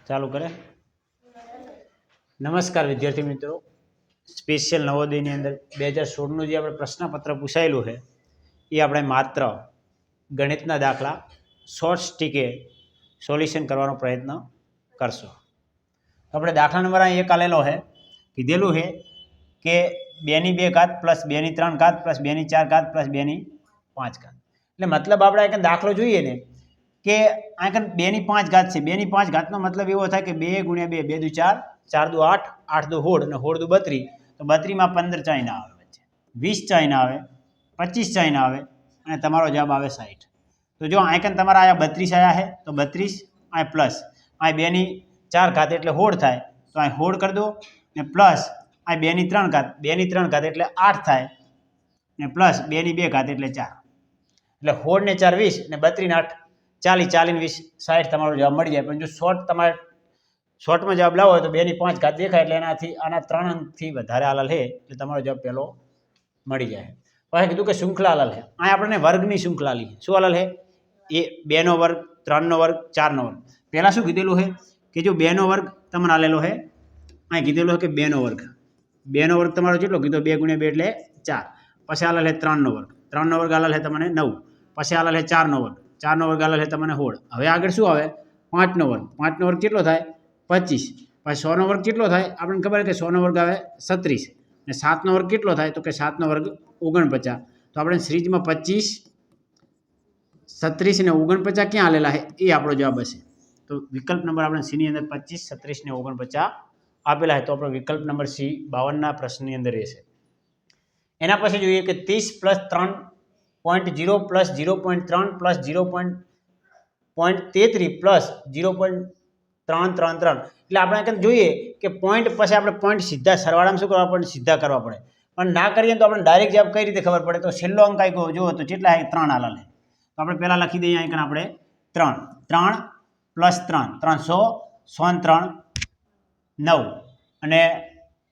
ચાલુ કરે। નમસ્કાર વિદ્યાર્થી મિત્રો, સ્પેશિયલ નવોદયની અંદર 2016નું જે આપણે પ્રશ્નપત્ર પૂછાયેલું છે એ આપણે માત્ર ગણિતના દાખલા શોર્ટ સ્ટીકે સોલ્યુશન કરવાનો પ્રયત્ન કરશો। આપણે દાખલા નંબર 1 આલેલો છે, કીધેલું છે કે 2 ની 2 ઘાત પ્લસ 2 ની 3 ઘાત પ્લસ 2 ની 4 ઘાત પ્લસ 2 ની 5 ઘાત। એટલે મતલબ આપણે એક દાખલો જોઈએ ને કે આ 2 ની 5 ઘાત છે। 2 ની 5 ઘાતનો મતલબ એવો થાય કે 2 × 2 2 × 4 4 × 8 8 × 16 અને 16 × 32 તો 32 માં 15 ચાઈ ના આવે, વચ્ચે 20 ચાઈ ના આવે, 25 ચાઈ ના આવે અને તમારો જવાબ આવે 60। તો જો આયકન તમારા આયા 32 આયા છે તો 32 આ પ્લસ આ 2 ની 4 ઘાત એટલે 16 થાય તો આ 16 કરી દો ને પ્લસ આ 2 ની 3 ઘાત 2 ની 3 ઘાત એટલે 8 થાય ને પ્લસ 2 ની 2 ઘાત એટલે 4 એટલે 16 ને 4 20 ને 32 ને 8 40 40 ને 20 60 તમારો જવાબ મળી જાય। પણ જો શોર્ટ તમારે શોર્ટમાં જવાબ લાવો હોય તો 2 ની 5 ઘાત દેખાય એટલે એનાથી આના 3 અંકથી વધારે આલેલ છે એટલે તમારો જવાબ પહેલો મળી જાય। પછી કીધું કે શૃંખલા આલેલ છે, આ આપણને વર્ગની શૃંખલા લી શું આલેલ છે એ 2 નો વર્ગ 3 નો વર્ગ 4 નો વર્ગ। પહેલા શું કીધેલું છે કે જો 2 નો વર્ગ તમને આલેલો છે, આ કીધેલું છે કે 2 નો વર્ગ 2 નો વર્ગ તમારો કેટલો કીધો 2 × 2 એટલે 4। પછી આલેલ છે 3 નો વર્ગ 3 નો વર્ગ આલેલ છે તમને 9। પછી આલેલ છે 4 નો વર્ગ 4 નો વર્ગ આલેલ છે તમને 16। હવે આગળ શું આવે 5 નો વર્ગ 5 નો વર્ગ કેટલો થાય 25। પછી 100 નો વર્ગ કેટલો થાય આપણને ખબર છે કે 100 નો વર્ગ આવે 36 અને 7 નો વર્ગ કેટલો થાય તો કે 7 નો વર્ગ 49। તો આપણે સિરીઝમાં 25 36 ને 49 ક્યાં આલેલા છે એ આપણો જવાબ હશે। તો વિકલ્પ નંબર આપણે સી ની અંદર 25 36 ને 49 આપેલા છે તો આપણો વિકલ્પ નંબર સી 52ના પ્રશ્નની અંદર રહેશે। એના પછી જોઈએ કે 30 + 3.0 + 0.3 + 0.33 + 0.333 એટલે આપણે જોઈએ કે પોઈન્ટ પછી આપણે પોઈન્ટ સીધા સરવાળામાં શું કરવા પડે સીધા કરવા પડે, પણ ના કરીએ તો આપણે ડાયરેક્ટ જવાબ કઈ રીતે ખબર પડે। તો છેલ્લો અંક આવ્યો જો તો કેટલા છે 3 આલેલ છે તો આપણે પહેલા લખી દઈએ અહીં આપણે 3 3 + 3 300 103 9 અને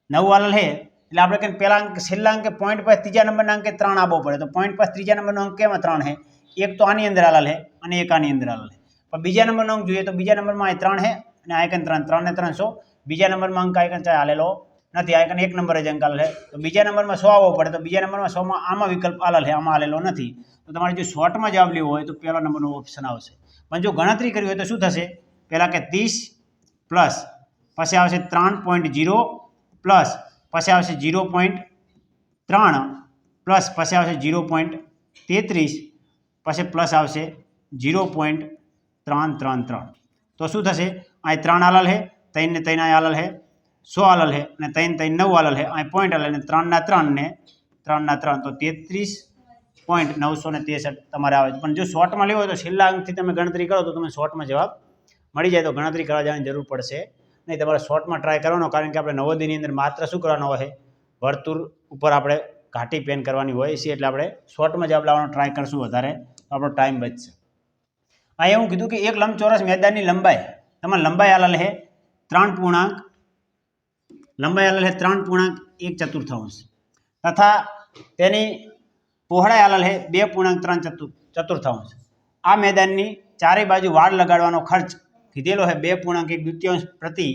9 આલેલ છે એટલે આપણે કે પહેલા અંક છેલ્લા અંકે પોઈન્ટ પર ત્રીજા નંબરના અંકે 3 આપવો પડે। તો પોઈન્ટ પર ત્રીજા નંબરનો અંક કેમાં 3 છે, એક તો આની અંદર આલેલ છે અને એક આની અંદર આલેલ છે। પણ બીજા નંબરનો અંક જોઈએ તો બીજા નંબરમાં આ 3 છે અને આયકન 3 3 ને 300 બીજા નંબરમાં અંક આયકન આલેલો નથી, આયકન એક નંબર જ અંક આલેલ છે। તો બીજા નંબરમાં 100 આવવો પડે તો બીજા નંબરમાં 100 માં આમાં વિકલ્પ આલેલ છે આમાં આલેલો નથી। તો તમારે જો શોર્ટમાં જવાબ લેવો હોય તો પહેલા નંબરનો ઓપ્શન આવશે। પણ જો ગણતરી કરવી હોય તો શું થશે પહેલા કે 30 પ્લસ પછી આવશે 3.0 પ્લસ પછી આવશે 0.3 પ્લસ પછી આવશે 0.33 પછી પ્લસ આવશે 0.333 તો શું થશે આ 3 આલેલ છે 3 ને 3 આલેલ છે 100 આલેલ છે અને 3 3 9 આલેલ છે, આ પોઈન્ટ આલેલ ને 3 ના 3 ને 3 ના 3 તો 33.963 તમારે આવે। પણ જો શોર્ટમાં લેવો હોય તો છેલ્લા અંકથી તમે ગણતરી કરો તો તમે શોર્ટમાં જવાબ મળી જાય, તો ગણતરી કરવા જવાની જરૂર પડશે નહીં, તમારે શોર્ટમાં ટ્રાય કરવાનો। કારણ કે આપણે નવોદયની અંદર માત્ર શું કરવાનો હોય વર્તુળ ઉપર આપણે ઘાટી પેન કરવાની હોય છે એટલે આપણે શોર્ટમાં જવાબ લાવવાનો ટ્રાય કરશું વધારે તો આપણો ટાઈમ બચશે। આ એવું કીધું કે એક લંબચોરસ મેદાનની લંબાઈ તમારે લંબાઈ આલેલ છે 3.1 તથા તેની પહોળાઈ આલેલ છે 2.3 આ મેદાનની ચારે બાજુ વાડ લગાડવાનો ખર્ચ કીધેલો છે 2.1 પ્રતિ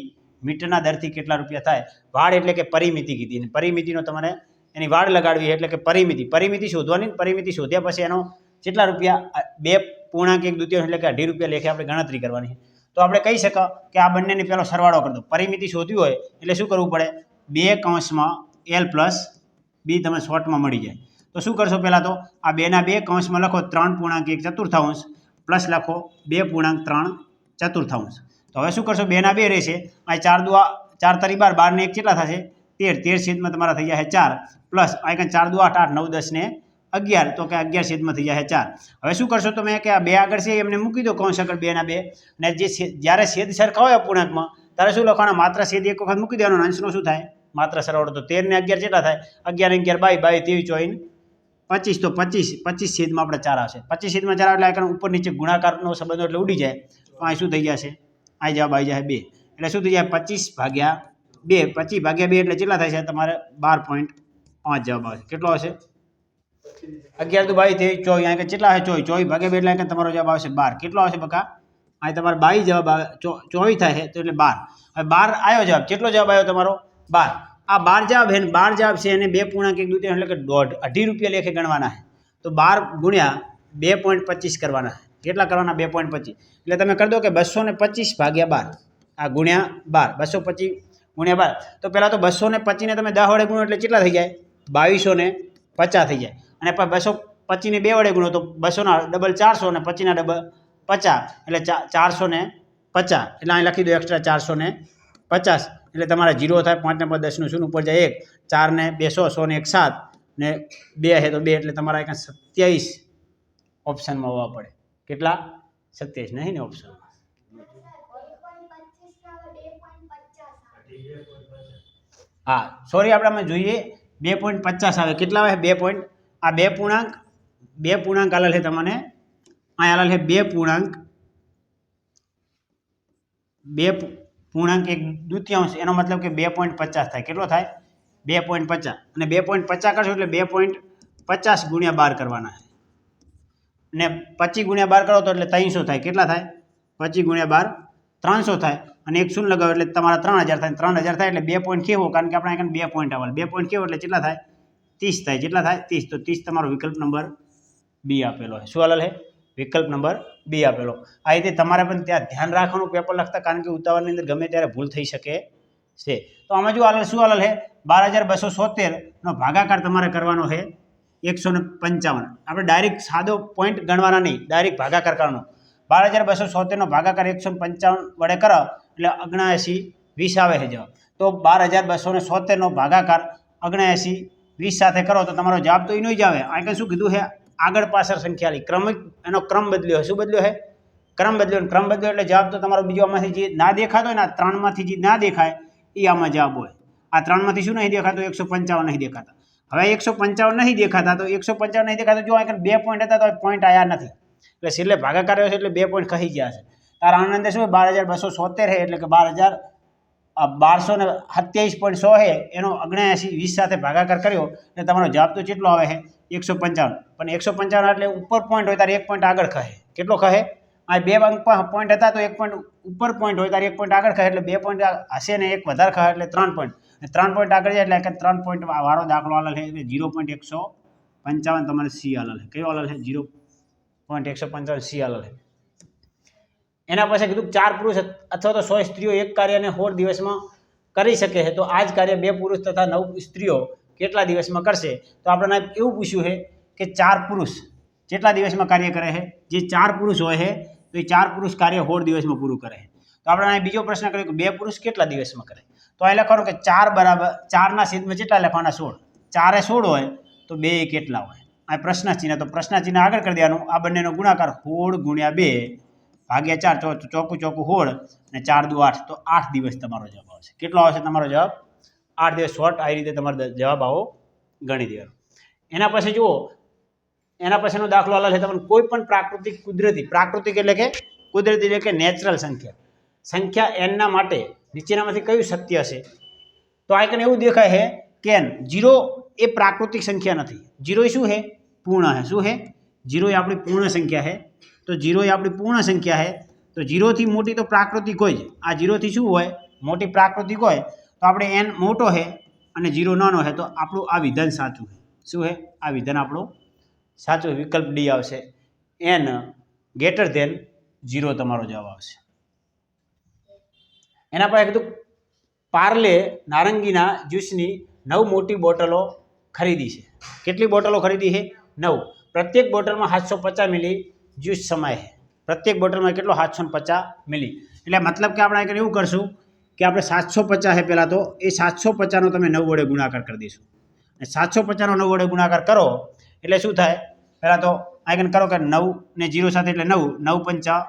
મીટરના દરથી કેટલા રૂપિયા થાય। વાડ એટલે કે પરિમિતિ કીધી, પરિમિતિનો તમારે એની વાડ લગાડવી એટલે કે પરિમિતિ શોધવાની, પરિમિતિ શોધ્યા પછી એનો કેટલા રૂપિયા 2.1 એટલે કે 2.5 રૂપિયા લેખે આપણે ગણતરી કરવાની। તો આપણે કહી શકો કે આ બંનેની પહેલો સરવાળો કરી દો। પરિમિતિ શોધવી હોય એટલે શું કરવું પડે 2 + L + B તમે શોર્ટમાં મળી જાય। તો શું કરશો પહેલાં તો આ 2 ના 2 કૌંસમાં લખો 3.1 પ્લસ લખો 2.3 તો હવે શું કરશો 2 ના 2 રહેશે, આ 4 દુઆ 4 તરી 12 12 ને 1 કેટલા થશે 13 છેદમાં તમારા થઈ જશે 4 પ્લસ આ 4 દુઆ 8 8 9 10 ને 11 તો કે 11 છેદમાં થઈ જશે 4। હવે શું કરશો તમે કે આ 2 આગળ છે એમને મૂકી દો કૌંસ આગળ 2 ના 2 અને જે જ્યારે છેદ સરખા હોય અપૂર્ણાંકમાં ત્યારે શું લખવાના માત્ર છેદ એક વખત મૂકી દેવાનો, અંશનો શું થાય માત્ર સરવાળો। તો 13 ને 11 કેટલા થાય 11 ને 11 22 23 24 તો 25 છેદમાં આપણે 4 આવશે। 25 છેદમાં 4 એટલે આયકન ઉપર નીચે ગુણાકારનો સંબંધ એટલે ઉડી જાય તો આ શું થઈ જશે આ જવાબ આવી જશે 2 એટલે શું થઈ જાય 25/2 25/2 એટલે કેટલા થાય છે તમારે 12.5 જવાબ આવશે। કેટલો આવશે 11 તો 22 23 24 અહીંયા કેટલા હશે 24 24/2 એટલે તમારો જવાબ આવશે 12। કેટલો આવશે બકા અહીં તમારે 22 જવાબ આવે, 24 થાય છે તો એટલે 12. હવે 12 આવ્યો જવાબ. કેટલો જવાબ આવ્યો તમારો? 12. આ 12 જવાબ છે ને 12 જવાબ છે એને 2.1 એટલે કે 2.5 રૂપિયા લેખે ગણવાના છે. તો 12 ગુણ્યા 2.25 કરવાના છે. કેટલા કરવાના? 2.25. એટલે તમે કરી દો કે 225 ભાગ્યા 12. આ ગુણ્યા 12. 225 ગુણ્યા 12. તો પહેલાં તો 225 ને તમે 10 વડે ગુણો એટલે કેટલા થઈ જાય? 2250 થઈ જાય. અને 225 ને 2 વડે ગુણો તો 200 ના ડબલ 400 ને 25 ના ડબલ 50 એટલે 450. એટલે અહીં લખી દો એક્સ્ટ્રા 450. એટલે તમારા 0 થાય. 5 ને 10 નું 0 ઉપર જાય 1. 4 ને 2 100 ને 1 7 ને 2 છે તો 2 એટલે તમારા 27 ઓપ્શનમાં હોવા પડે. કેટલા? 27 નહીં ને ઓપ્શન. હા સોરી, આપણે અમે જોઈએ 2.50 આવે. કેટલા આવે? 2. આ 2 પૂર્ણાંક આલેલ છે તમને. અહીં આલેલ છે 2.1/2. એનો મતલબ કે 2.50 થાય. કેટલો થાય? 2.50. અને 2.50 કરશો એટલે 2.50 ગુણ્યા 12 કરવાના છે. ને 25 ગુણ્યા 12 કરો તો એટલે 300 થાય. કેટલા થાય? 25 ગુણ્યા 12 300 થાય. અને 1 શૂન્ય લગાવો એટલે તમારા 3000 થાય. 3000 થાય એટલે 2 પોઈન્ટ કેવો? કારણ કે આપણે અહીં 2 પોઈન્ટ આવે. 2 પોઈન્ટ કેવો એટલે કેટલા થાય? 30 થાય. કેટલા થાય? 30. તો 30 તમારો વિકલ્પ નંબર બી આપેલો છે. શું આલેલ છે? વિકલ્પ નંબર બી આપેલો. આ રીતે તમારે પણ ત્યાં ધ્યાન રાખવાનું પેપર લખતા, કારણ કે ઉતાવળની અંદર ગમે ત્યારે ભૂલ થઈ શકે છે. તો આમાં જો આલેલ શું આલેલ છે? 12270 નો ભાગાકાર તમારે કરવાનો છે 155. આપણે ડાયરેક્ટ સાદો પોઈન્ટ ગણવાના નહીં, ડાયરેક્ટ ભાગાકાર કરવાનો. 12270 નો ભાગાકાર 155 વડે કરો એટલે 7920 આવે છે જવાબ. તો 12270 નો ભાગાકાર 7920 સાથે કરો તો તમારો જવાબ તો એનો જ આવે. આ શું કીધું છે? આગળ પાછળ સંખ્યા ક્રમિક, એનો ક્રમ બદલ્યો. શું બદલ્યો છે? ક્રમ બદલ્યો. ક્રમ બદલ્યો એટલે જવાબ તો તમારો બીજો આમાંથી જે ના દેખાતો હોય ને, આ 3 માંથી જે ના દેખાય એ આમાં જવાબ હોય. આ 3 માંથી શું નહીં દેખાતો? 155 નહીં દેખાતા. હવે 155 નહીં દેખાતા તો 155 નહીં દેખાતા. જો અહીં 2 પોઈન્ટ હતા તો પોઈન્ટ આવ્યા નથી, એટલે છેલ્લે ભાગાકાર આવ્યો છે એટલે 2 પોઈન્ટ ખસી ગયા છે. તારા આનંદ અંદર શું 12270 છે એટલે કે 1227.100 છે એનો 7920 સાથે ભાગાકાર કર્યો એટલે તમારો જવાબ તો કેટલો આવે છે? 155. પણ 155 એટલે ઉપર પોઈન્ટ હોય ત્યારે 1 પોઈન્ટ આગળ ખસે. કેટલો ખસે? આ 2 પોઈન્ટ હતા તો 1 પોઈન્ટ ઉપર પોઈન્ટ હોય ત્યારે 1 પોઈન્ટ આગળ ખસે એટલે 2 પોઈન્ટ હશે ને 1 વધારે ખસે એટલે 3 પોઈન્ટ. 3 પોઈન્ટ આગળ જાય એટલે 3 પોઈન્ટ વાળો દાખલો આલેલ છે એટલે 0.155 તમારે સી આલેલ છે. કયો આલેલ છે? 0.155 સી આલેલ છે. એના પછી કીધું 4 પુરુષ અથવા તો 100 સ્ત્રીઓ એક કાર્યને 16 દિવસમાં કરી શકે છે. તો આ જ કાર્ય 2 પુરુષ તથા 9 સ્ત્રીઓ કેટલા દિવસમાં કરશે? તો આપણે એવું પૂછ્યું છે કે 4 પુરુષ કેટલા દિવસમાં કાર્ય કરે છે? જે 4 પુરુષ હોય છે તો એ 4 પુરુષ કાર્ય 16 દિવસમાં પૂરું કરે છે. તો આપણે બીજો પ્રશ્ન કર્યો કે 2 પુરુષ કેટલા દિવસમાં કરે? તો અહીં લખવાનું કે 4 બરાબર 4 ના છેદમાં કેટલા લખવાના? 16. 4 એ 16 હોય તો 2 કેટલા હોય? આ પ્રશ્ન ચિહ્ન, તો પ્રશ્ન ચિહ્ન આગળ કરી દેવાનું. આ બંનેનો ગુણાકાર 16 ગુણ્યા 2 ભાગ્યા 4, ચોકું 16 અને 4 દુ 8, તો 8 દિવસ તમારો જવાબ આવશે. કેટલો આવશે તમારો જવાબ? 8 દિવસ. શોર્ટ આવી રીતે તમારો જવાબ આવો ગણી દેવાનો. એના પછી જુઓ, એના પછીનો દાખલો આલેલ છે તમને. કોઈ પણ પ્રાકૃતિક પ્રાકૃતિક એટલે કે કુદરતી એટલે કે નેચરલ સંખ્યા n ના માટે નીચેનામાંથી કયું સત્ય છે? તો આ કંઈ એવું દેખાય છે કે 0 એ પ્રાકૃતિક સંખ્યા નથી. 0 એ શું છે? પૂર્ણ છે. શું છે? 0 એ આપણી પૂર્ણ સંખ્યા છે. તો 0 એ આપણી પૂર્ણ સંખ્યા છે. તો 0 થી મોટી તો પ્રાકૃતિક હોય જ. આ 0 થી શું હોય? મોટી પ્રાકૃતિક હોય. તો આપણે n મોટો છે અને 0 નાનો છે તો આપણું આ વિધાન સાચું છે. શું છે? આ વિધાન આપણું સાચું. વિકલ્પ ડી આવશે. n ગ્રેટર ધેન 0 તમારો જવાબ આવશે. એના પર કીધું પાર્લે નારંગીના જ્યુસની 9 મોટી બોટલો ખરીદી છે. કેટલી બોટલો ખરીદી છે? 9. પ્રત્યેક બોટલમાં 750 મિલી જ્યુસ સમાય છે. પ્રત્યેક બોટલમાં કેટલો? 750 મિલી. એટલે મતલબ કે આપણે એવું કરશું કે આપણે 750 છે પહેલાં, તો એ 750 નો તમે 9 વડે ગુણાકાર કરી દઈશું. અને 750 નો 9 વડે ગુણાકાર કરો એટલે શું થાય? પહેલાં તો આઈકન કરો કે 9 ને 0 સાથે એટલે 9, 9 પંચા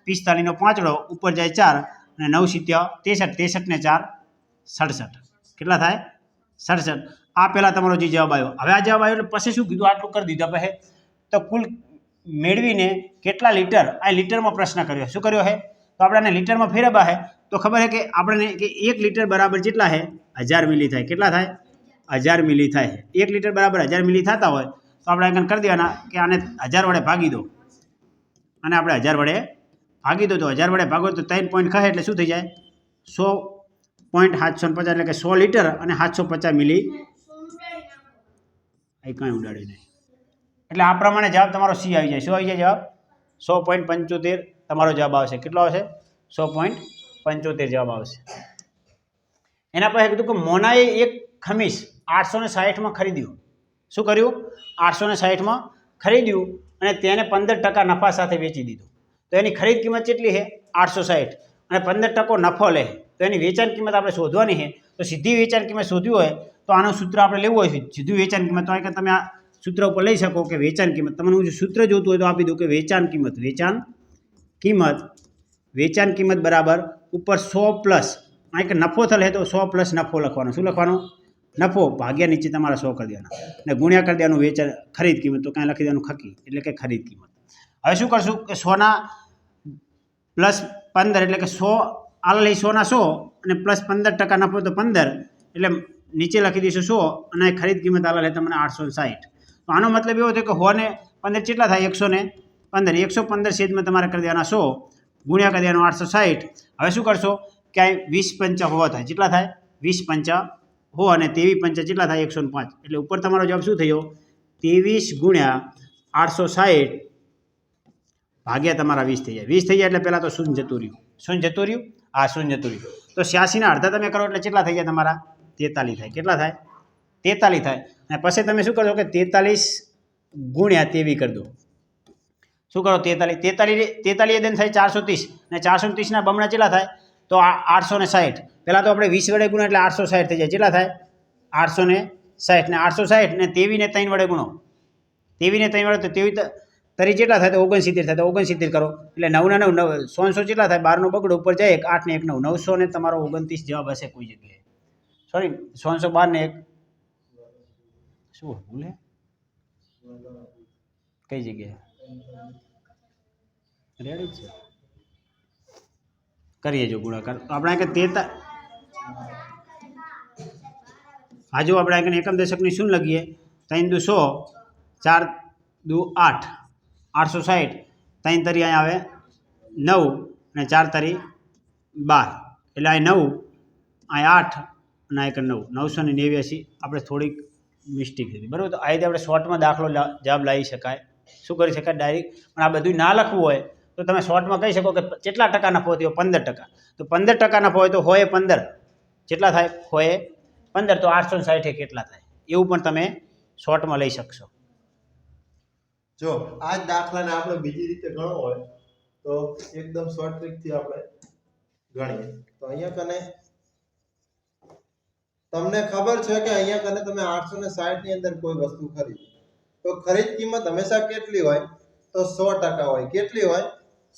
45 નો 5 ઉપર જાય 4 અને 9 સીત્યા 63, 63 ને 4 67. કેટલા થાય? 67. આ પહેલાં તમારો જે જવાબ આવ્યો. હવે આ જવાબ આવ્યો એટલે પછી શું કીધું? આટલું કરી દીધું પછી તો કુલ મેળવીને કેટલા લીટર? આ લીટરમાં પ્રશ્ન કર્યો. શું કર્યો છે? તો આપણે આને લીટરમાં ફેરવ્યા છે તો ખબર છે કે આપણે કે 1 લીટર બરાબર કેટલા છે? 1000 મિલી થાય. કેટલા થાય? 1000 મિલી થાય. 1 લીટર બરાબર 1000 મિલી થતા હોય તો આપણે આને કરી દેવાના કે આને 1000 વડે ભાગી દો અને આપણે 1000 વડે ભાગી દો તો 1000 વડે ભાગો તો 3 પોઈન્ટ કહે એટલે શું થઈ જાય 100.750 એટલે કે 100 લીટર અને 750 મિલી એ કાંઈ ઉડાડી નહીં એટલે આ પ્રમાણે જવાબ તમારો સી આવી જાય. શું આવી જાય જવાબ 100.75 તમારો જવાબ આવશે. કેટલો આવશે 100.75 જવાબ આવશે. એના પછી કીધું કે મોનાએ એક ખમીસ 860માં ખરીદ્યું. શું કર્યું 860માં ખરીદ્યું અને તેને 15% નફા સાથે વેચી દીધું. તો એની ખરીદ કિંમત કેટલી છે 860 અને 15% નફો લે તો એની વેચાણ કિંમત આપણે શોધવાની છે. તો સીધી વેચાણ કિંમત શોધવી હોય તો આનું સૂત્ર આપણે લેવું હોય સીધું વેચાણ કિંમત તો કે તમે આ સૂત્ર ઉપર લઈ શકો કે વેચાણ કિંમત તમને સૂત્ર જોતું હોય તો આપી દઉં કે વેચાણ કિંમત બરાબર ઉપર 100 પ્લસ આ કે નફો થશે તો 100 પ્લસ નફો લખવાનો. શું લખવાનું નફો ભાગ્યા નીચે તમારા 100 કરી દેવાના અને ગુણ્યા કરી દેવાનું વેચાણ ખરીદ કિંમત તો કાંઈ લખી દેવાનું ખકી એટલે કે ખરીદ કિંમત. હવે શું કરશું કે 100 પ્લસ 15 એટલે કે 100 આલ લઈ 100 અને પ્લસ 15% નફો તો 15 એટલે નીચે લખી દઈશું 100 અને ખરીદ કિંમત આલ લે તમને 860. તો આનો મતલબ એવો થયો કે 100 ને 15 કેટલા થાય 115 115 છેદમાં તમારે કરી દેવાના 100 ગુણ્યા કરી દેવાનું 860. હવે શું કરશો ક્યાંય 20 પંચા હોવા થાય કેટલા થાય 20 પંચા હો અને 23 પંચા કેટલા થાય 105 એટલે ઉપર તમારો જવાબ શું થયો 23 ગુણ્યા 860 ભાગ્યા તમારા 20 થઈ જાય. 20 થઈ જાય એટલે પહેલાં તો શૂન્ય જતું રહ્યું. શૂન્ય જતું રહ્યું આ શૂન્ય જતું રહ્યું તો 86 ના અડધા તમે કરો એટલે કેટલા થઈ જાય તમારા 43 થાય. કેટલા થાય 43 થાય અને પછી તમે શું કરશો કે 43 ગુણ્યા 23 કરી દો. શું કરો 43 દન થાય 430 અને 430 ના બમણા કેટલા થાય તો 860. પહેલાં તો આપણે 20 વડે ગુણો એટલે 860 થઈ જાય. કેટલા થાય 860 ને 860 ને 23 ને 3 વડે ગુણો 23 ને 3 વડે તો 23 તરી કેટલા થાય તો 69 થાય તો 69 કરો એટલે 9 ના 9 100 કેટલા થાય 12 નો બગડો ઉપર જાય 1 8 ને 1 9 900 ને તમારો 29 જવાબ હશે કોઈ જગ્યાએ. સોરી 112 ને 1 શું ભૂલે કઈ જગ્યાએ રેડી છે કરીએ જો ગુણાકાર તો આપણે કે 43 આજુ આપણે એકમ દશકની શું લખીએ 3 દુ 100 4 દુ 8 860 3 તરી અહીં આવે 9 અને 4 તરી 12 એટલે અહીં 9 અહીં 8 અને અહીં 9 989 આપણે થોડીક મિસ્ટેક હતી બરાબર. તો આ રીતે આપણે શોર્ટમાં દાખલો જવાબ લાવી શકાય. શું કરી શકાય ડાયરેક્ટ પણ આ બધું ના લખવું હોય તો તમે શોર્ટમાં કહી શકો કે કેટલા ટકા નફો થયો 15%. તો 15% નફો હોય તો હોય 15 કેટલા થાય હોય 15 તો 860 કેટલા થાય એવું પણ તમે શોર્ટમાં લઈ શકશો. જો આ જ દાખલાને આપણે બીજી રીતે ગણવો હોય તો એકદમ શોર્ટ ટ્રીક થી આપણે ગણીએ તો અહીંયા કને તમને ખબર છે કે અહીંયા કને તમે 860 ની અંદર કોઈ વસ્તુ ખરીદી તો ખરીદ કિંમત હંમેશા કેટલી હોય તો 100% હોય. કેટલી હોય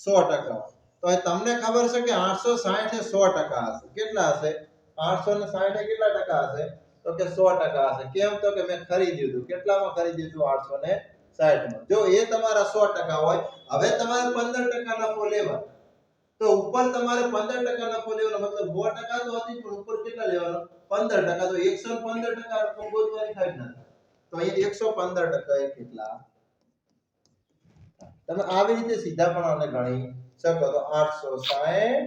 100% હોય. તો તમને ખબર છે કે 860 એ 100% હશે. કેટલા હશે 860 એ કેટલા ટકા હશે તો કે 100% હશે. કેમ તો કે મેં ખરીદ્યું હતું. કેટલામાં ખરીદ્યું હતું 860 માં. જો એ તમારા 100% હોય હવે તમારે 15% નફો લેવાનો તો ઉપર તમારે 15% નફો લેવાનો મતલબ 100% તો હતી પણ ઉપર કેટલા લેવાનો 15% તો 115% રકમ ગોતવાની થાય ને તો અહીં 115% એ કેટલા તમે આવી રીતે સીધા પણ આને ગણી શકો તો 860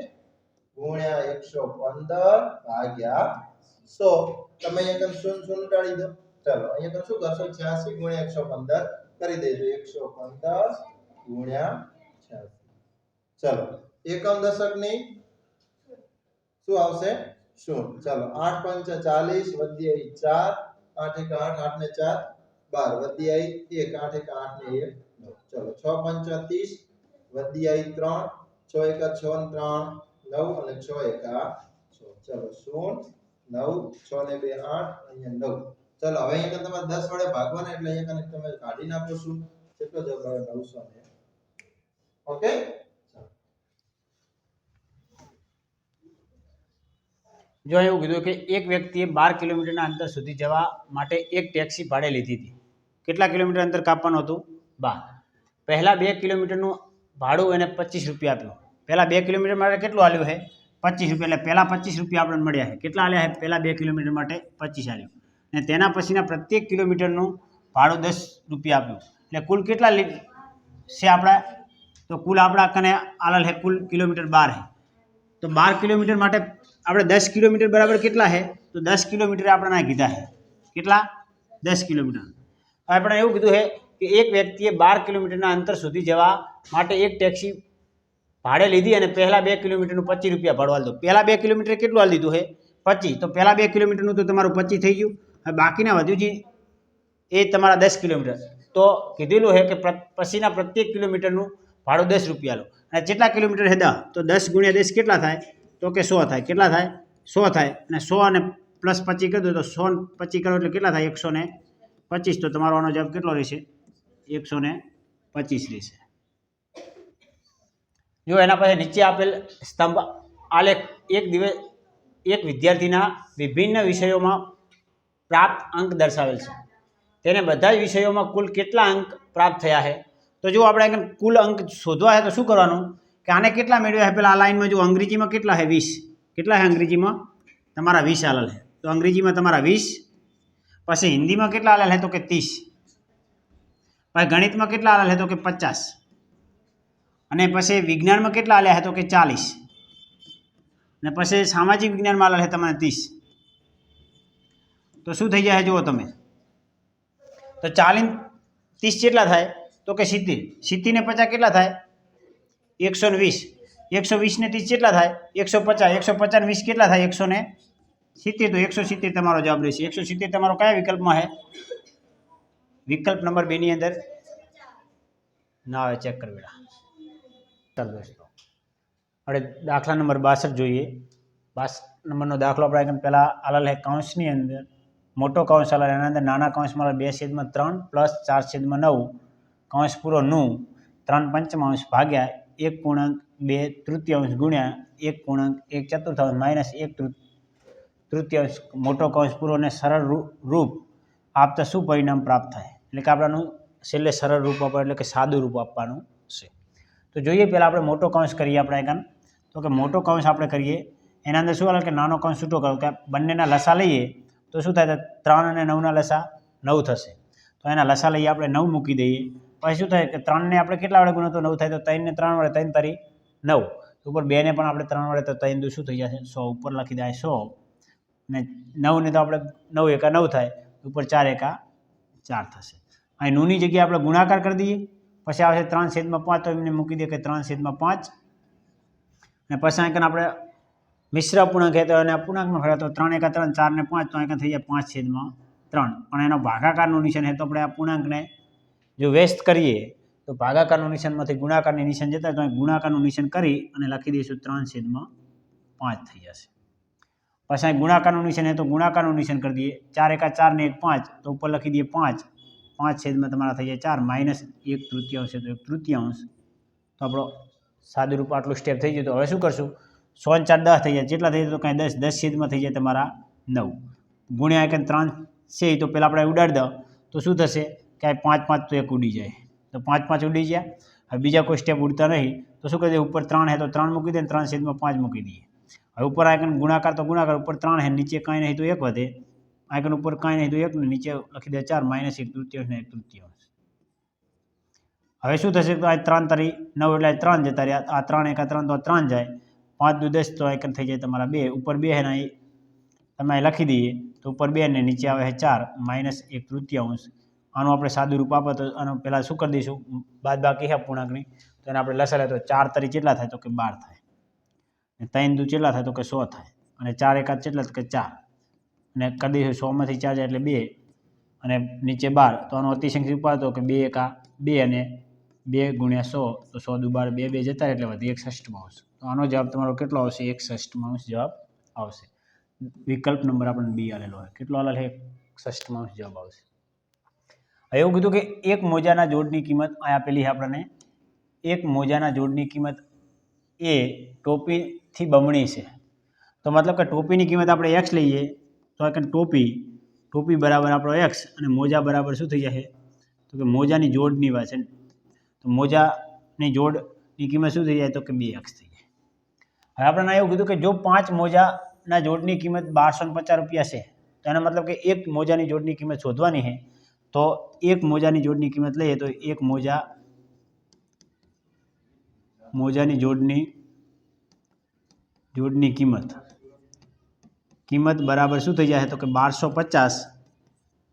ગુણ્યા 115 ભાગ્યા 100 તમે અહીંયા કન શૂન્ય ઉડાડી દો. ચાલો અહીંયા કન શું કરશો 86 ગુણ્યા 115 કરી દેજો 115 ગુણ્યા 86. ચાલો એકમ દશકની શું આવશે 0. ચાલો 8 5 40 વધી આવી 4 8 1 8 8 ને 4 12 વધી આવી 1 8 1 8 ને 1 9. ચાલો 6 5 30 વધી આવી 3 6 1 6 ને 3 9 અને 6 1 6. ચાલો 0 9 6 ને 2 8 અહીંયા 9. ચાલો હવે અહીંયા તમારે 10 વડે ભાગવાના એટલે અહીંયા કને તમે કાઢી નાખો શું કેટલો જવાબ આવે 900 ને. ઓકે જો એવું કીધું કે એક વ્યક્તિએ 12 કિલોમીટરના અંતર સુધી જવા માટે એક ટેક્સી ભાડે લીધી હતી. કેટલા કિલોમીટર અંતર કાપવાનું હતું 12. પહેલા 2 કિલોમીટરનું ભાડું એને 25 રૂપિયા આપ્યું. પહેલા 2 કિલોમીટર માટે કેટલું આલ્યું છે 25 રૂપિયા એટલે પહેલા 25 રૂપિયા આપણને મળ્યા છે. કેટલા આલ્યા છે પહેલા 2 કિલોમીટર માટે 25 આલ્યું અને તેના પછીના પ્રત્યેક કિલોમીટરનું ભાડું 10 રૂપિયા આપ્યું એટલે કુલ કેટલા છે આપણા तो कुल आपड़ा कने आलेल है कुल किलोमीटर 12 है। तो 12 किलोमीटर माटे આપણે 10 કિલોમીટર બરાબર કેટલા છે? તો 10 કિલોમીટર આપણને કીધા છે. કેટલા? 10 કિલોમીટર. આપણે એવું કીધું છે કે એક વ્યક્તિએ 12 કિલોમીટરના અંતર સુધી જવા માટે એક ટેક્સી ભાડે લીધી અને પહેલા 2 કિલોમીટરનું 25 રૂપિયા ભાડું આલી દો. પહેલા 2 કિલોમીટર કેટલું આલી દીધું છે? 25. તો પહેલા 2 કિલોમીટરનું તો તમારું 25 થઈ ગયું. હવે બાકીના વધ્યું છે એ તમારા 10 કિલોમીટર. તો કીધેલું છે કે પછીના પ્રત્યેક કિલોમીટરનું ભાડું 10 રૂપિયા લો. અને કેટલા કિલોમીટર છે? 10. તો 10 ગુણ્યા 10 કેટલા થાય? તો કે 100 થાય. કેટલા થાય? 100 થાય. અને 100 અને પ્લસ 25 કરી દો તો 100 25 કરો એટલે કેટલા થાય? 125. તો તમારો આનો જવાબ કેટલો રહેશે? 125 રહેશે. જો એના પછી નીચે આપેલ સ્તંભ આલેખ એક વિદ્યાર્થીના વિભિન્ન વિષયોમાં પ્રાપ્ત અંક દર્શાવેલ છે. તેને બધા જ વિષયોમાં કુલ કેટલા અંક પ્રાપ્ત થયા છે? તો જો આપણે કુલ અંક શોધવા છે તો શું કરવાનું કે આને કેટલા મેળવ્યા છે? પેલા આ લાઈનમાં જો અંગ્રેજીમાં કેટલા છે? 20. કેટલા છે અંગ્રેજીમાં? તમારા 20 આલેલ છે. તો અંગ્રેજીમાં તમારા 20. પછી હિન્દીમાં કેટલા આલેલ છે? તો કે 30. પછી ગણિતમાં કેટલા આલેલ છે? તો કે 50. અને પછી વિજ્ઞાનમાં કેટલા આલ્યા છે? તો કે 40. અને પછી સામાજિક વિજ્ઞાનમાં આલેલ છે તમને 30. તો શું થઈ જાય જુઓ તમે. તો 40 30 કેટલા થાય? તો કે 70. 70 ને 50 કેટલા થાય? 120. 120 ને 30 કેટલા થાય? 150. 150 ને 20 કેટલા થાય? 170. તો 170 તમારો જવાબ રહેશે. 170 તમારો કયા વિકલ્પમાં છે? વિકલ્પ નંબર 2 ની અંદર ના આવે. ચેક કરી બેટા. ચાલો દોસ્તો, આપણે દાખલા નંબર 62 જોઈએ. 62 નંબરનો દાખલો આપણે પહેલાં આલેલ છે કૌંસની અંદર મોટો કૌંસ આલેલ, એના અંદર નાના કૌંસમાં 2/3 પ્લસ 4/9 કૌંસ પૂરો નું 3/5 ભાગ્યા 1/2 ગુણ્યા 1/1/4 માઇનસ 1/3 મોટો કૌંસ પૂરો ને સરળ રૂપ આપતા શું પરિણામ પ્રાપ્ત થાય? એટલે કે આપણાનું છેલ્લે સરળ રૂપ આપે એટલે કે સાદું રૂપ આપવાનું છે. તો જોઈએ પહેલાં આપણે મોટો કૌંસ કરીએ. આપણે તો કે મોટો કૌંસ આપણે કરીએ એના અંદર શું આવે કે નાનો કૌંસ છૂટો કરો કે બંનેના લસા લઈએ તો શું થાય? 3 અને 9ના લસા 9 થશે. તો એના લસા લઈએ આપણે 9 મૂકી દઈએ. પછી શું થાય કે 3 ને આપણે કેટલા વડે ગુણો તો 9 થાય. તો 3 ને 3 વડે 3 તારી 9. ઉપર 2 ને પણ આપણે 3 વડે તો 3 દુ શું થઈ જશે? 100. ઉપર લખી દે 100. ને 9 ને તો આપણે 9 એકા 9 થાય. ઉપર 4 એકા 4 થશે. અહીં નૂની જગ્યાએ આપણે ગુણાકાર કરી દઈએ. પછી આવશે 3/5. તો એમને મૂકી દઈએ કે 3/5. અને પછી અહીં આપણે મિશ્ર અપૂર્ણાંક છે તો એને અપૂર્ણાંકમાં ફેરવે તો 3 એકા 3, 4 ને 5 તો અહીં થઈ જાય 5/3. પણ એનો ભાગાકારનું નિશાન છે તો આપણે અપૂર્ણાંકને જો વ્યસ્ત કરીએ તો ભાગાકારનું નિશાનમાંથી ગુણાકારની નિશાન જતા તો અહીં ગુણાકારનું નિશાન કરી અને લખી દઈશું 3/5 થઈ જશે. પછી અહીં ગુણાકારનું નિશાન છે તો ગુણાકારનું નિશાન કરી દઈએ. 4 એકા 4 ને 1 5 તો ઉપર લખી દઈએ 5. 5 તમારા થઈ જાય 4 માઇનસ 1/3 છે તો 1/3. તો આપણો સાદું રૂપ આટલું સ્ટેપ થઈ ગયું. તો હવે શું કરશું? 100 ને 4 10 થઈ જાય. જેટલા થઈ જાય તો કાંઈ 10 થઈ જાય તમારા 9 ગુણ્યા 3 છે તો પહેલાં આપણે ઉડાડી દો તો શું થશે? કાંઈ 5 તો 1 ઉડી જાય. તો 5 ઉડી ગયા. હવે બીજા કોઈ સ્ટેપ ઉડતા નહીં તો શું કરી દે? ઉપર 3 છે તો 3 મૂકી દે ને 3/5 મૂકી દઈએ. હવે ઉપર આઈકન ગુણાકાર તો ગુણાકાર, ઉપર 3 છે નીચે કાંઈ નહીં તો 1 વધે. આઈકન ઉપર કાંઈ નહીં તો 1 ને નીચે લખી દે 4 માઇનસ 1/3 ને 1/3. હવે શું થશે? તો આ 3 તારી 9 એટલે 3 જતા રહ્યા. આ 3 એકા 3 તો 3 જાય. 5 દુ 10 તો આઈકન થઈ જાય તમારા 2. ઉપર 2 છે ને તમે લખી દઈએ તો ઉપર 2 ને નીચે આવે છે 4 માઇનસ 1/3. આનું આપણે સાદું રૂપ આપે તો આનો પહેલાં શું કરી દઈશું? બાદ બાકી છે પૂર્ણાંકની તો એને આપણે લસા લે તો 4 તારી કેટલા થાય? તો કે 12 થાય. અને 3 દુ કેટલા થાય? તો કે 100 થાય. અને 4 એકા કેટલા? તો કે 4. અને કરી દઈશું 100માંથી 4 જાય એટલે 2 અને નીચે 12. તો આનો અતિશંક ઉપાડતો કે 2 એકા 2 અને 2 ગુણ્યા 100 તો 100 દુ 12 2 જતા એટલે વધી 1/6. તો આનો જવાબ તમારો કેટલો આવશે? 1/6 જવાબ આવશે. વિકલ્પ નંબર આપણને બી આલેલો હોય. કેટલો આલેલ છે? 1/6 જવાબ આવશે. હવે એવું કીધું કે એક મોજાના જોડની કિંમત આ આપેલી છે આપણને. એક મોજાના જોડની કિંમત એ ટોપીથી બમણી છે. તો મતલબ કે ટોપીની કિંમત આપણે x લઈએ તો આ ટોપી બરાબર આપણો x અને મોજા બરાબર શું થઈ જશે? તો કે મોજાની જોડની વાત છે. તો મોજાની જોડની કિંમત શું થઈ જાય? તો કે 2x થઈ જાય. હવે આપણને એવું કીધું કે જો 5 મોજાના જોડની કિંમત 1250 રૂપિયા છે તો એનો મતલબ કે એક મોજાની જોડની કિંમત શોધવાની છે. તો એક મોજાની જોડની કિંમત લઈએ તો એક મોજા મોજાની જોડની કિંમત બરાબર શું થઈ જાય તો કે 1250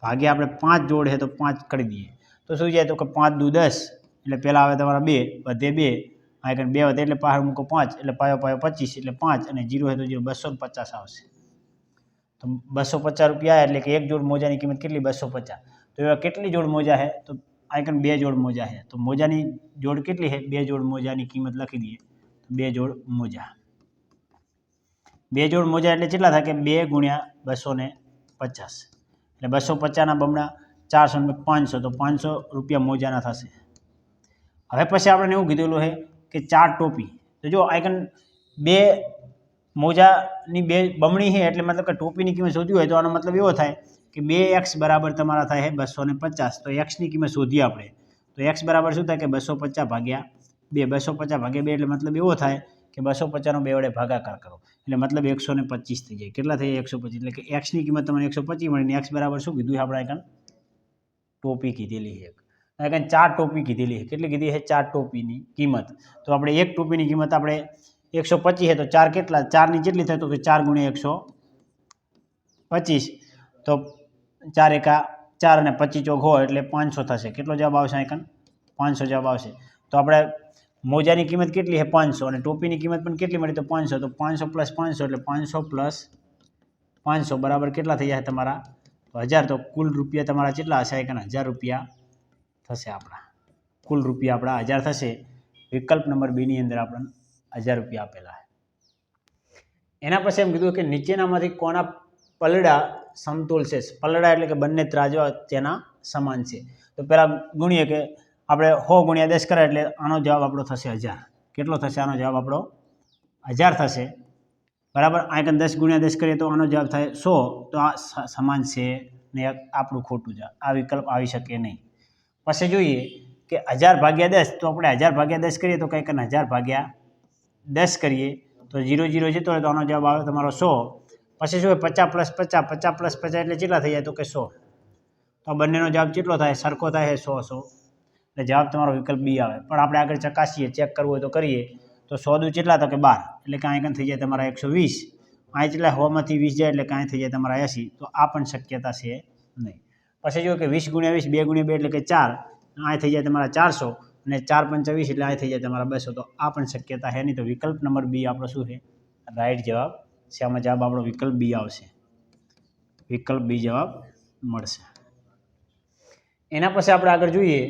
ભાગ્યા આપણે 5 જોડ છે તો 5 કરી દઈએ તો શું જાય તો કે 5 દુ 10 એટલે પહેલાં આવે તમારા 2 વધે 2 આ કંઈ 2 વધે એટલે બહાર મૂકો 5 એટલે પાયો 25 એટલે 5 અને 0 હોય તો 0 250 આવશે તો 250 રૂપિયા એટલે કે એક જોડ મોજાની કિંમત કેટલી 250 તો એવા કેટલી જોડ મોજા છે તો આ કંઈ 2 જોડ મોજા છે તો મોજાની જોડ કેટલી છે 2 જોડ મોજાની કિંમત લખી દઈએ તો 2 જોડ મોજા 2 જોડ મોજા એટલે કેટલા થાય કે 2 ગુણ્યા 250 એટલે 250ના બમણા 400 ને 500 તો 500 રૂપિયા મોજાના થશે હવે પછી આપણે એવું કીધેલું છે કે 4 ટોપી તો જો આઈકન 2 મોજાની 2 બમણી છે એટલે મતલબ કે ટોપીની કિંમત શોધવી હોય તો આનો મતલબ એવો થાય કે 2x બરાબર તમારા થાય છે 250 તો x ની કિંમત શોધીએ આપણે તો x બરાબર શું થાય કે 250 ભાગ્યા 2 250 ભાગ્યા 2 એટલે મતલબ એવો થાય કે 250 નો 2 વડે ભાગાકાર કરો એટલે મતલબ 125 થઈ જાય કેટલા થઈ જાય 125 એટલે કે x ની કિંમત તમને 125 મળી x બરાબર શું કીધું આપણે આઈકન ટોપી કીધેલી છે આઈકન 4 ટોપી કીધેલી છે કેટલી કીધી છે 4 ટોપીની કિંમત તો આપણે એક ટોપીની કિંમત આપણે 125 છે તો 4 કેટલા 4 ની કેટલી થાય તો કે 4 ગુણ્યા 125 તો 4 એકા 4 અને 25 ચોક હોય એટલે 500 થશે કેટલો જવાબ આવશે આઈકન 500 જવાબ આવશે તો આપણે મોજાની કિંમત કેટલી છે 500 અને ટોપીની કિંમત પણ કેટલી મળી તો 500 તો 500 પ્લસ 500 એટલે 500 પ્લસ 500 બરાબર કેટલા થઈ જાય તમારા તો 1000 તો કુલ રૂપિયા તમારા કેટલા હશે આઈકન 1000 રૂપિયા થશે આપણા કુલ રૂપિયા આપણા 1000 થશે વિકલ્પ નંબર બી ની અંદર આપણને 1000 રૂપિયા આપેલા છે એના પછી એમ કીધું કે નીચેનામાંથી કોના પલડા સમતોલ છે પલડા એટલે કે બંને ત્રાજવા તેના સમાન છે તો પહેલાં ગુણીએ કે આપણે 100 ગુણ્યા 10 કરે એટલે આનો જવાબ આપણો થશે 1000 કેટલો થશે આનો જવાબ આપણો 1000 થશે બરાબર આઈકન 10 ગુણ્યા 10 કરીએ તો આનો જવાબ થાય 100 તો આ સમાન છે ને આપણું ખોટું છે આ વિકલ્પ આવી શકે નહીં પછી જોઈએ કે 1000 ભાગ્યા 10 તો આપણે 1000 ભાગ્યા 10 કરીએ તો કંઈક 1000 ભાગ્યા 10 કરીએ તો 0 0 જતો હોય તો આનો જવાબ આવે તમારો 100 પછી શું 50 પ્લસ 50 50 પ્લસ 50 એટલે કેટલા થઈ જાય તો કે 100 તો બંનેનો જવાબ કેટલો થાય સરખો થાય છે 100 100 એટલે જવાબ તમારો વિકલ્પ બી આવે પણ આપણે આગળ ચકાસીએ ચેક કરવું હોય તો કરીએ તો 100 દુ કેટલા તો કે 12 એટલે કે અહીં થઈ જાય તમારા 120 અહીં જેટલા 100 માંથી 20 જાય એટલે કાંઈ થઈ જાય તમારા 80 તો આ પણ શક્યતા છે નહીં પછી જો કે 20 ગુણ્યા 20 2 ગુણ્યા 2 એટલે કે 4 અહીં થઈ જાય તમારા 400 અને 4 પંચા 20 એટલે અહીં થઈ જાય તમારા 200 તો આ પણ શક્યતા છે નહીં તો વિકલ્પ નંબર બી આપણો શું છે રાઈટ જવાબ છે આમાં જવાબ આપણો વિકલ્પ બી આવશે વિકલ્પ બી જવાબ મળશે એના પછી આપણે આગળ જોઈએ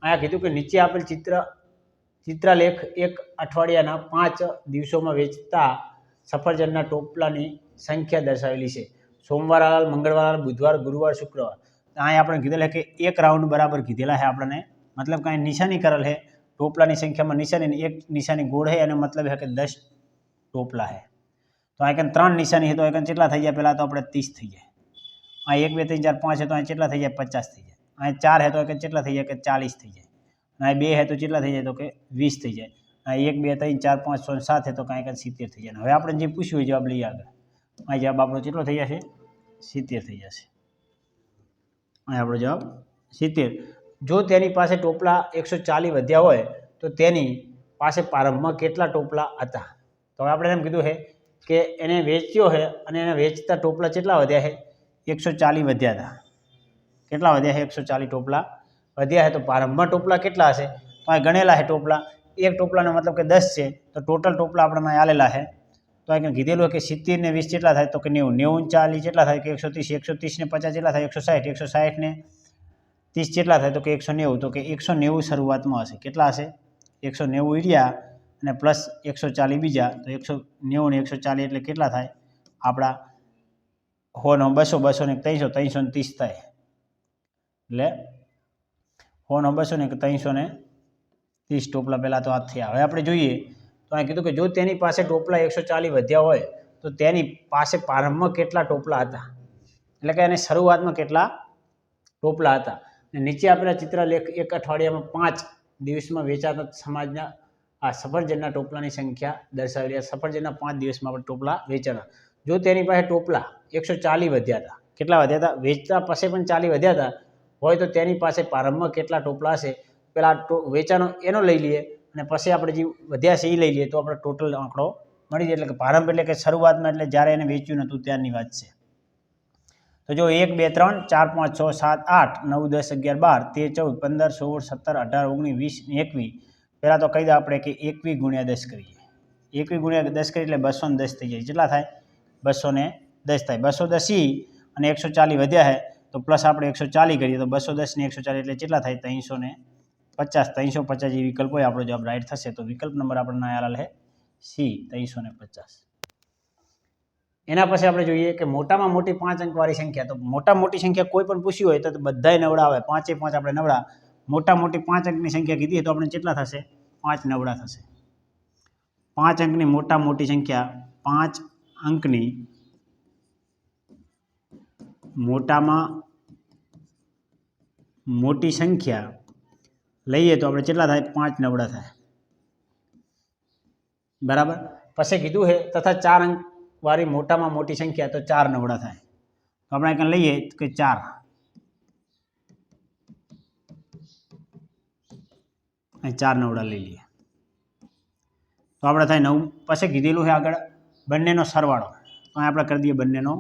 અહીંયા કીધું કે નીચે આપેલ ચિત્રલેખ એક અઠવાડિયાના 5 દિવસોમાં વેચતા સફરજનના ટોપલાની સંખ્યા દર્શાવેલી છે સોમવાર આલ મંગળવાર બુધવાર ગુરુવાર શુક્રવાર અહીં આપણે કીધેલા કે એક રાઉન્ડ બરાબર કીધેલા છે આપણને મતલબ કાંઈ નિશાની કરેલ છે ટોપલાની સંખ્યામાં નિશાની એક નિશાની ગોળ છે અને મતલબ છે કે 10 ટોપલા છે તો અહીં 3 નિશાની છે તો અહીં કેટલા થઈ જાય પહેલાં તો આપણે 30 થઈ જાય અહીં 1 2 3 4 5 છે તો અહીં કેટલા થઈ જાય 50 થઈ જાય અહીં 4 છે તો અહીં કેટલા થઈ જાય કે 40 થઈ જાય અહીં 2 છે તો કેટલા થઈ જાય તો કે 20 થઈ જાય અહીં 1 2 3 4 5 6 7 છે તો કાંઈ 70 થઈ જાય હવે આપણે જે પૂછ્યું હોય જવાબ લઈએ આગળ અહીં જવાબ આપણો કેટલો થઈ જશે 70 થઈ જશે અહીં આપણો જવાબ 70 જો તેની પાસે ટોપલા 140 વધ્યા હોય તો તેની પાસે પ્રારંભમાં કેટલા ટોપલા હતા તો હવે આપણે એમ કીધું છે કે એને વેચ્યો છે અને એને વેચતા ટોપલા કેટલા વધ્યા છે 140 વધ્યા હતા કેટલા વધ્યા છે 140 ટોપલા વધ્યા છે તો પ્રારંભમાં ટોપલા કેટલા હશે તો અહીં ગણેલા છે ટોપલા એક ટોપલાનો મતલબ કે 10 છે તો ટોટલ ટોપલા આપણને આલેલા છે તો અહીં કીધેલું કે 70 ને 20 કેટલા થાય તો કે 90 90 40 કેટલા થાય કે 130 130 ને 50 કેટલા થાય 160 160 ને 30 કેટલા થાય તો કે 190 તો કે 190 શરૂઆતમાં હશે કેટલા હશે 190 રહ્યા અને પ્લસ 140 બીજા તો 190 ને 140 એટલે કેટલા થાય આપણા 100 200 200 ને 300 330 થાય એટલે 100 200 ને 330 ટોપલા પહેલાં તો આ થયા હવે આપણે જોઈએ તો અહીં કીધું કે જો તેની પાસે ટોપલા 140 વધ્યા હોય તો તેની પાસે પ્રારંભમાં કેટલા ટોપલા હતા એટલે કે એને શરૂઆતમાં કેટલા ટોપલા હતા અને નીચે આપેલા ચિત્રલેખ એક અઠવાડિયામાં 5 દિવસમાં વેચાતા સમાજના આ સફરજનના ટોપલાની સંખ્યા દર્શાવેલી સફરજનના 5 દિવસમાં આપણે ટોપલા વેચાણા જો તેની પાસે ટોપલા 140 વધ્યા હતા કેટલા વધ્યા હતા વેચતા પાસે પણ 40 વધ્યા હતા હોય તો તેની પાસે પ્રારંભમાં કેટલા ટોપલા હશે પેલા વેચાનો એનો લઈ લઈએ અને પછી આપણે જે વધ્યા છે એ લઈ લઈએ તો આપણે ટોટલ આંકડો મળી જાય. એટલે કે પ્રારંભ એટલે કે શરૂઆતમાં, એટલે જ્યારે એને વેચ્યું નહોતું ત્યારની વાત છે. તો જો 1 2 3 4 5 6 7 8 9 10 11 12 13 14 15 16 17 18 19 20 21. પહેલાં તો કહી દે આપણે કે 21 ગુણ્યા 10 કરીએ. 21 ગુણ્યા 10 કરીએ એટલે 210 થઈ જાય. કેટલા થાય? 210 થાય. 210 અને 140 વધ્યા છે તો પ્લસ આપણે 140 કરીએ તો 210 ને 140 એટલે કેટલા થાય? 350. 350 જે વિકલ્પ હોય આપણો જવાબ રાઈટ થશે. તો વિકલ્પ નંબર આપણને આવેલ છે સી 350. એના પછી આપણે જોઈએ કે મોટામાં મોટી 5 અંકવાળી સંખ્યા. તો મોટા મોટી સંખ્યા કોઈ પણ પૂછ્યું હોય તો બધાય નવડા આવે. 5 એ 5 આપણે નવડા. મોટા મોટી 5 અંકની સંખ્યા કીધી તો આપણે કેટલા થશે? 5 નવડા થશે. 5 અંકની મોટા મોટી સંખ્યા, 5 અંકની મોટામાં મોટી સંખ્યા લઈએ તો આપણે કેટલા થાય? 5 નવડા થાય. બરાબર. પછી કીધું છે તથા 4 અંક વાળી મોટામાં મોટી સંખ્યા તો 4 નવડા થાય. તો આપણે અહીં લઈએ કે 4, અહીં 4 નવડા લઈ લઈએ તો આપણે થાય 9. પછી કીધેલું છે આગળ બંનેનો સરવાળો. તો અહીં આપણે કરી દઈએ બંનેનો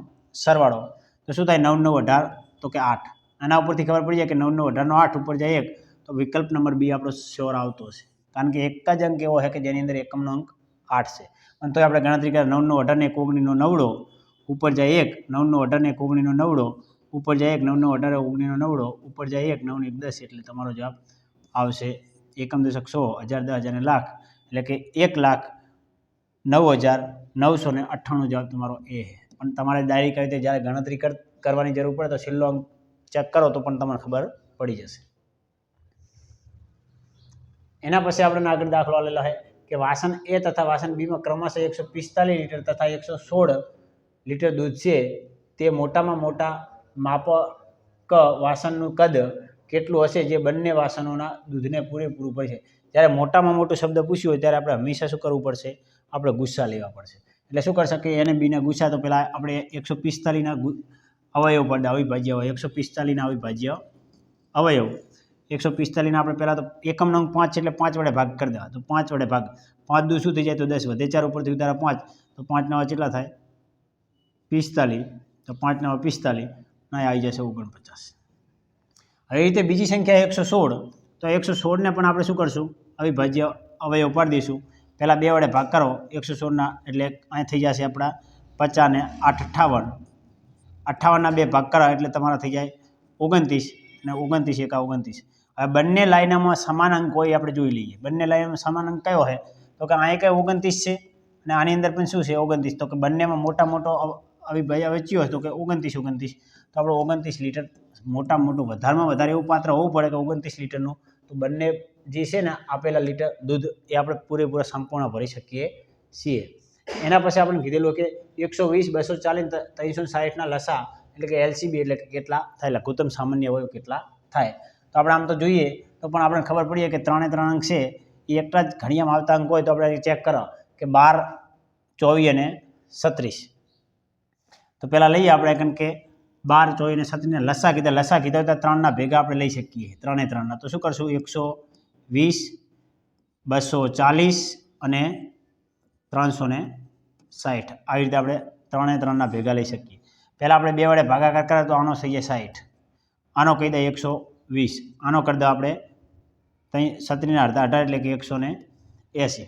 સરવાળો. તો શું થાય? 9 9 18 તો કે 8. આના ઉપરથી ખબર પડી જાય કે 9 9 18 નો 8 ઉપર જાય 1 તો વિકલ્પ નંબર બી આપણો શ્યોર આવતો હશે. કારણ કે એક જ અંક એવો છે કે જેની અંદર એકમનો અંક 8 છે. અને તો આપણે ગણતરી કરીએ 9 9 18 ને 19 નો નવડો ઉપર જાય 1, 9 9 18 ને 19 નો નવડો ઉપર જાય 1, 9 9 18 19 નો નવડો ઉપર જાય 1, 9 1 10 એટલે તમારો જવાબ આવશે એકમ દશક 100 1000 10,000 અને લાખ એટલે કે 1,09,998 જવાબ તમારો એ છે. પણ તમારે ડાયરેક્ટ કરી રીતે જ્યારે ગણતરી કરવાની જરૂર પડે તો છેલ્લો અંક ચેક કરો તો પણ તમને ખબર પડી જશે. એના પછી આપણે આગળ દાખલો આલેલો છે કે વાસણ એ તથા વાસણ બીમાં ક્રમશઃ 145 લીટર તથા 116 લીટર દૂધ છે. તે મોટામાં મોટા માપક વાસણનું કદ કેટલું હશે જે બંને વાસણોના દૂધને પૂરેપૂરું પડશે. જ્યારે મોટામાં મોટું શબ્દ પૂછ્યું હોય ત્યારે આપણે હંમેશા શું કરવું પડશે? આપણે ગુસ્સા લેવા પડશે. એટલે શું કરશે કે એને બીના ગુસ્સા તો પહેલાં આપણે 145ના અવયવ પડે, અવિભાજ્ય હોય. 145ના અવિભાજ્ય અવયવ 145ના આપણે પહેલાં તો એકમનો અંક 5 એટલે 5 વડે ભાગ કરી દેવા. તો 5 વડે ભાગ, 5 દૂ શું થઈ જાય? તો 10 વધે 4 ઉપરથી ઉતારા 5 તો 5 નવા કેટલા થાય? 45. તો 5 નવા 45 ના આવી જશે 49. હવે રીતે બીજી સંખ્યા 116. તો 116ને પણ આપણે શું કરશું? અવિભાજ્ય અવયવ પાડી દઈશું. પહેલાં 2 વડે ભાગ કરો 116ના એટલે અહીં થઈ જશે આપણા 50 ને 8 58. 58ના 2 ભાગ કરો એટલે તમારા થઈ જાય 29 અને 29 એકા 29. હવે બંને લાઈનમાં સમાન અંક હોય આપણે જોઈ લઈએ. બંને લાઈનમાં સમાન અંક કયો છે? તો કે અહીં કઈ 29 છે અને આની અંદર પણ શું છે? 29. તો કે બંનેમાં મોટા મોટો અવિભાજ્ય વચ્ચે હોય તો કે 29. તો આપણે 29 લીટર મોટામાં મોટું વધારેમાં વધારે એવું પાત્ર હોવું પડે કે 29 લીટરનું. તો બંને જે છે ને આપેલા લીટર દૂધ એ આપણે પૂરેપૂરા સંપૂર્ણ ભરી શકીએ છીએ. એના પછી આપણે કીધેલું કે 120 240 360ના લસા એટલે કે એલસીબી એટલે કે કેટલા થાય? લઘુત્તમ સામાન્ય અવયવ કેટલા થાય? તો આપણે આમ તો જોઈએ તો પણ આપણે ખબર પડીએ કે 3 3 અંક છે એ એકલા જ ઘડિયામાં આવતા અંક હોય તો આપણે ચેક કરો કે 12 24 અને 36. તો પહેલાં લઈએ આપણે કારણ કે 12 24 અને 36ને લસા કીધા હોય તો 3ના ભેગા આપણે લઈ શકીએ 3 એ 3ના. તો શું કરશું? 120 240 અને 360 આવી રીતે આપણે 3 એ 3ના ભેગા લઈ શકીએ. પહેલાં આપણે 2 વડે ભાગાકાર કરે તો આનો થઈ જાય 60. આનો કહી દે 120. આનો કરી દો આપણે 36ના અડધા 18 એટલે કે 180.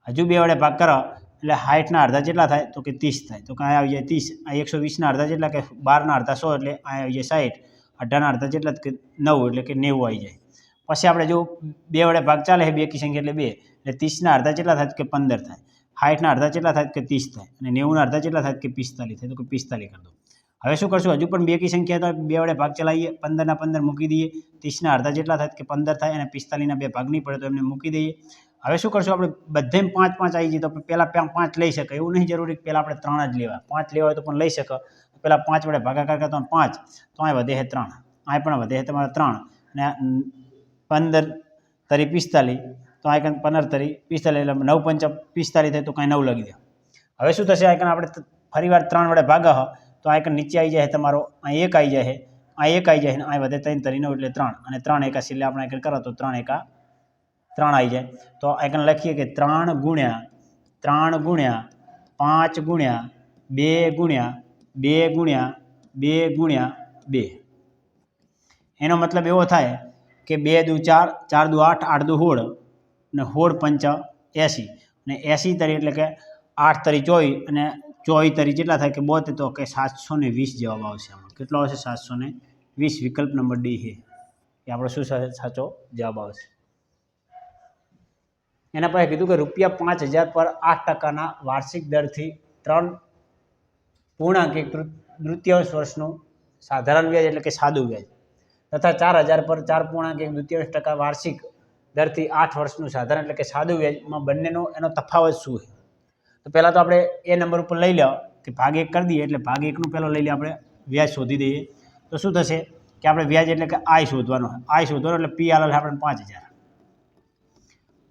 હજુ 2 વડે ભાગ કરો એટલે 60ના અડધા જેટલા થાય? તો કે 30 થાય. તો કાંઈ આવી જાય 30. આ 120ના અડધા જેટલા કે 12ના અડધા 100 એટલે આ આવી જાય 60. 18ના અડધા જેટલા કે 9 એટલે કે 90 આવી જાય. પછી આપણે જો 2 વડે ભાગ ચાલે છે બે કી સંખ્યા એટલે 2 એટલે 30ના અડધા જેટલા થાય? કે 15 થાય. 60ના અડધા જેટલા થાય? કે 30 થાય. અને 90ના અડધા જેટલા થાય? કે 45 થાય. તો કે 45 કરી દો. હવે શું કરશું? હજુ પણ બે કી સંખ્યા તો 2 વડે ભાગ ચલાવીએ. 15ના 15 મૂકી દઈએ. 30ના અડધા જેટલા થાય? કે 15 થાય. અને 45ના 2 ભાગ નહીં પડે તો એમને મૂકી દઈએ. હવે શું કરશું? આપણે બધેમ 5 5 આવી જઈએ તો પહેલાં 5 લઈ શકાય એવું નહીં જરૂરી પહેલાં આપણે 3 જ લેવા. 5 લેવા હોય તો પણ લઈ શકો. પહેલાં 5 વડે ભાગાકાર કરતા 5 તો અહીં વધે છે 3. અહીં પણ વધે છે તમારે 3 અને 15 તરી 45 તો આ 15 તરી 45 એટલે 9 5 45 થાય તો કાંઈ 9 લખી દે. હવે શું થશે? આ આપણે ફરીવાર 3 વડે ભાગા તો આ નીચે આવી જાય તમારો અહીં 1 આવી જાય છે, આ 1 આવી જાય છે, અહીં વધે 3 તરી 9 એટલે 3 અને 3 એકા એટલે આપણે કરો તો 3 એકા 3 આવી જાય તો અહીં લખીએ કે 3 ગુણ્યા 5 ગુણ્યા 2 ગુણ્યા 2 ગુણ્યા 2 ગુણ્યા 2 એનો મતલબ એવો થાય કે 2 દુ 4 4 દુ 8 8 દુ 16 અને 16 પંચ 80 અને 80 તરી એટલે કે 8 તરી 24 અને 24 તરી કેટલા થાય કે 72 તો કે 720 જવાબ આવશે આમાં કેટલો આવશે 720 વિકલ્પ નંબર ડી છે એ આપણો શું સાચો જવાબ આવશે એના પછી કીધું કે ₹5000 પર 8%ના વાર્ષિક દરથી 3.1 તૃતીયાંશ વર્ષનું સાધારણ વ્યાજ એટલે કે સાદું વ્યાજ તથા 4000 પર 4.1 તૃતીયાંશ% વાર્ષિક દરથી 8 વર્ષનું સાધારણ એટલે કે સાદું વ્યાજમાં બંનેનો એનો તફાવત શું છે તો પહેલાં તો આપણે એ નંબર ઉપર લઈ લો કે ભાગ 1 કરી દઈએ એટલે ભાગ 1નું પહેલો લઈ લઈએ આપણે વ્યાજ શોધી દઈએ તો શું થશે કે આપણે વ્યાજ એટલે કે આઈ શોધવાનો એટલે પી આલેલ આપણે 5000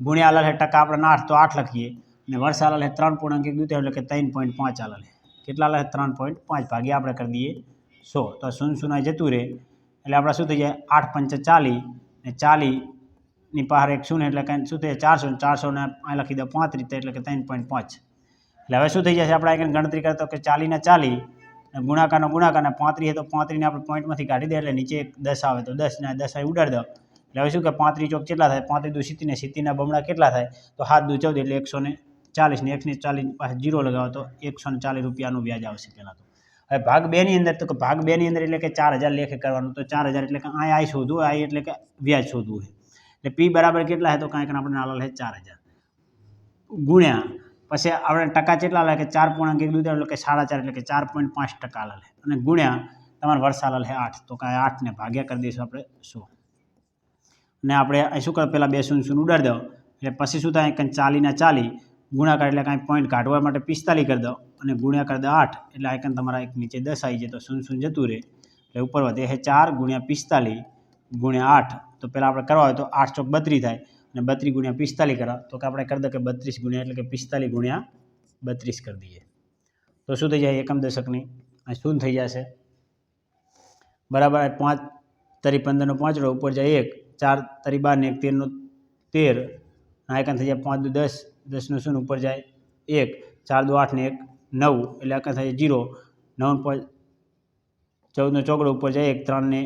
ગુણ્યા આલેલ ટકા આપણે 8 તો 8 લખીએ અને વર્ષ આલેલ 3.1 એટલે કે 3.5 આલેલ કેટલા આલેલ 3.5 ભાગ્યા આપણે કરી દઈએ 100 તો 0 જતું રહે એટલે આપણે શું થઈ જાય 8 પંચા 40 ને 40 બહાર 1 0 એટલે કંઈ શું થઈ જાય 400 ને અહીં લખી દો 35 એટલે કે 3.5 એટલે હવે શું થઈ જશે આપણે અહીં ગણતરી કરતો કે 40 ને 40 અને ગુણાકારનો ગુણાકાર ને 35 તો 35 ને આપણે પોઈન્ટમાંથી કાઢી દે એટલે નીચે 10 આવે તો 10 ને 10 અહીં ઉડાડી દો એટલે હવે શું કે 35 ચોક કેટલા થાય 35 દુ 70 ને 70 ના બમણા કેટલા થાય તો 7 દુ 14 એટલે 140 ને 140 પાસે 0 લગાવો તો ₹140 વ્યાજ આવશે પહેલાં તો હવે ભાગ 2 ની અંદર તો કે ભાગ 2 ની અંદર એટલે કે 4000 લેખે કરવાનું તો 4000 એટલે કે આઈ શોધવું આઈ એટલે કે વ્યાજ શોધવું છે એટલે પી બરાબર કેટલા છે તો કાંઈક આપણે આલેલ છે 4000 ગુણ્યા પછી આપણે ટકા કેટલા આલે કે 4.1 એટલે કે 4.5 એટલે કે 4.5% આલેલ અને ગુણ્યા તમારે વર્ષ આલેલ છે 8 તો કાંઈ 8 ને ભાગ્યા કરી દઈશું આપણે 100 ને આપણે અહીં શું કરે પહેલાં 2 0 ઉડાડી દો એટલે પછી શું થાય કંઈ 40 ના 40 ગુણાકાર એટલે કાંઈ પોઈન્ટ કાઢવા માટે 45 કરી દો અને ગુણ્યા કરી દો 8 એટલે આઈકન તમારા એક નીચે 10 આવી જાય તો 0 જતું રહે એટલે ઉપર વધે છે 4 ગુણ્યા 45 ગુણ્યા 8 તો પહેલાં આપણે કરવા હોય તો 8 ચોક 32 થાય અને 32 ગુણ્યા 45 કરો તો કે આપણે કરી દો કે 32 ગુણ્યા એટલે કે 45 ગુણ્યા 32 કરી દઈએ તો શું થઈ જાય એકમ દશકની આ શું થઈ જશે બરાબર 5 તરી 15 નો 5 ઉપર જાય 1 4 તરી 12 ને 1 13 નો 13 આઈકન થઈ જાય 5 દુ 10 10 નું શૂન્ય ઉપર જાય 1 4 દુ 8 ને 1 9 એટલે આઈકન થાય 0 9 14 નો ચોકડો ઉપર જાય 1 3 ને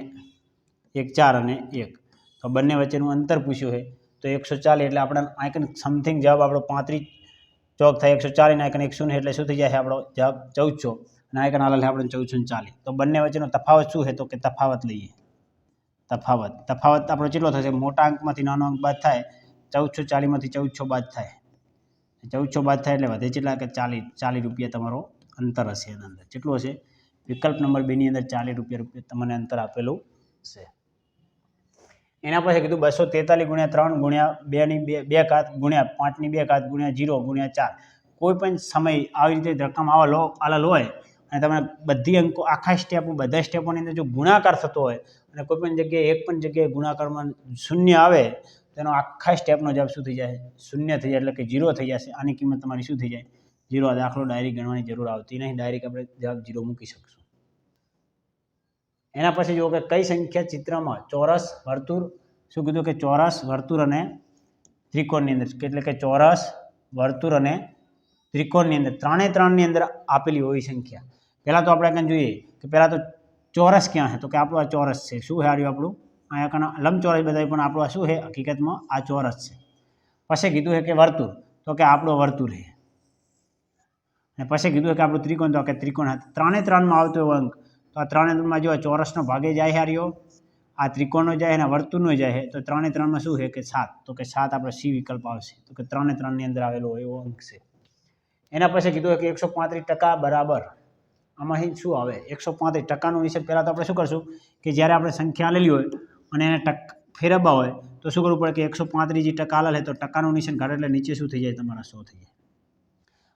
1 4 અને 1 તો બંને વચ્ચેનું અંતર પૂછ્યું છે તો 140 એટલે આપણે આઈકન સમથિંગ જવાબ આપણો 35 ચોક થાય 140 ને આઈકન 1 એટલે શું થઈ જાય આપણો જવાબ 1400 અને આઈકન આલેલ આપણે 1440 તો બંને વચ્ચેનો તફાવત શું છે તો કે તફાવત લઈએ તફાવત આપણો કેટલો થશે મોટા અંકમાંથી નાનો અંક બાદ થાય 1440 માંથી 1400 બાદ થાય 1400 બાદ થાય એટલે વધે કેટલા કે 40 તમારો અંતર હશે એના અંદર કેટલું હશે વિકલ્પ નંબર 2 ની અંદર ₹40 તમને અંતર આપેલું છે એના પછી કીધું 243 ગુણ્યા 3 ગુણ્યા 2 ની 2 ઘાત ગુણ્યા 5 ની 2 ઘાત ગુણ્યા 0 ગુણ્યા 4 કોઈ પણ સમય આવી રીતે રકમ આલેલ હોય અને તમે બધી અંકો આખા બધા સ્ટેપોની અંદર જો ગુણાકાર થતો હોય અને કોઈ પણ જગ્યાએ એક પણ જગ્યાએ ગુણાકારમાં શૂન્ય આવે તેનો આખા સ્ટેપનો જવાબ શું થઈ જાય શૂન્ય થઈ જાય એટલે કે 0 થઈ જશે આની કિંમત તમારી શું થઈ જાય 0 દાખલો ડાયરેક્ટ ગણવાની જરૂર આવતી નહીં ડાયરેક્ટ આપણે જવાબ 0 મૂકી શકશું એના પછી જો કે કઈ સંખ્યા ચિત્રમાં ચોરસ વર્તુળ શું કીધું કે ચોરસ વર્તુળ અને ત્રિકોણની અંદર એટલે કે ચોરસ વર્તુળ અને ત્રિકોણની અંદર ત્રણની અંદર આપેલી હોય સંખ્યા પહેલાં તો આપણે કંઈ જોઈએ કે પહેલાં તો ચોરસ ક્યાં છે તો કે આપણું આ ચોરસ છે શું છે આવ્યું આપણું અહીંયા કણ લંબચોરસ બતાવ્યું પણ આપણું આ શું છે હકીકતમાં આ ચોરસ છે પછી કીધું છે કે વર્તુળ તો કે આપણો વર્તુળ છે અને પછી કીધું કે આપણું ત્રિકોણ તો કે ત્રિકોણ ત્રણમાં આવતો એવો અંક તો આ 3 જો ચોરસનો ભાગે જાય છે રહ્યો આ ત્રિકોણનો જાય અને વર્તુળનો જાય તો 3 શું છે કે 7 તો કે 7 આપણો સી વિકલ્પ આવશે તો કે 3 ની અંદર આવેલો એવો અંક છે એના પછી કીધું કે 135% બરાબર આમાં શું આવે 135%નું નિશાન પહેલાં તો આપણે શું કરશું કે જ્યારે આપણે સંખ્યા આલેલી હોય અને એને ફેરવવા હોય તો શું કરવું પડે કે 135% આલેલ તો ટકાનું નિશાન કાઢે એટલે નીચે શું થઈ જાય તમારા 100 થઈ જાય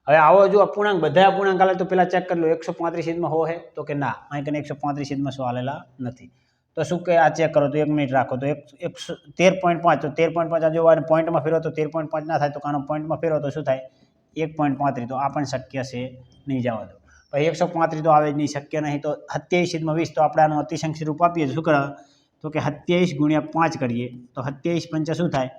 હવે આવો જો અપૂર્ણાંક બધા અપૂર્ણાંક આલે તો પહેલાં ચેક કરી લો 135 હો હે તો કે ના અહીં કને 135 100 આલેલા નથી તો શું કે આ ચેક કરો તો 1 મિનિટ રાખો તો 13.5 તો 13.5 જો પોઈન્ટમાં ફેરવો તો 13.5 ના થાય તો આનો પોઈન્ટમાં ફેરવો તો શું થાય 1.35 તો આ પણ શક્ય છે નહીં જવા દો પછી 135 તો આવે જ નહીં શક્ય નહીં તો 27/20 તો આપણે આનું અતિશંક રૂપ આપીએ તો શું કરે તો કે 27 × 5 કરીએ તો 27 × 5 શું થાય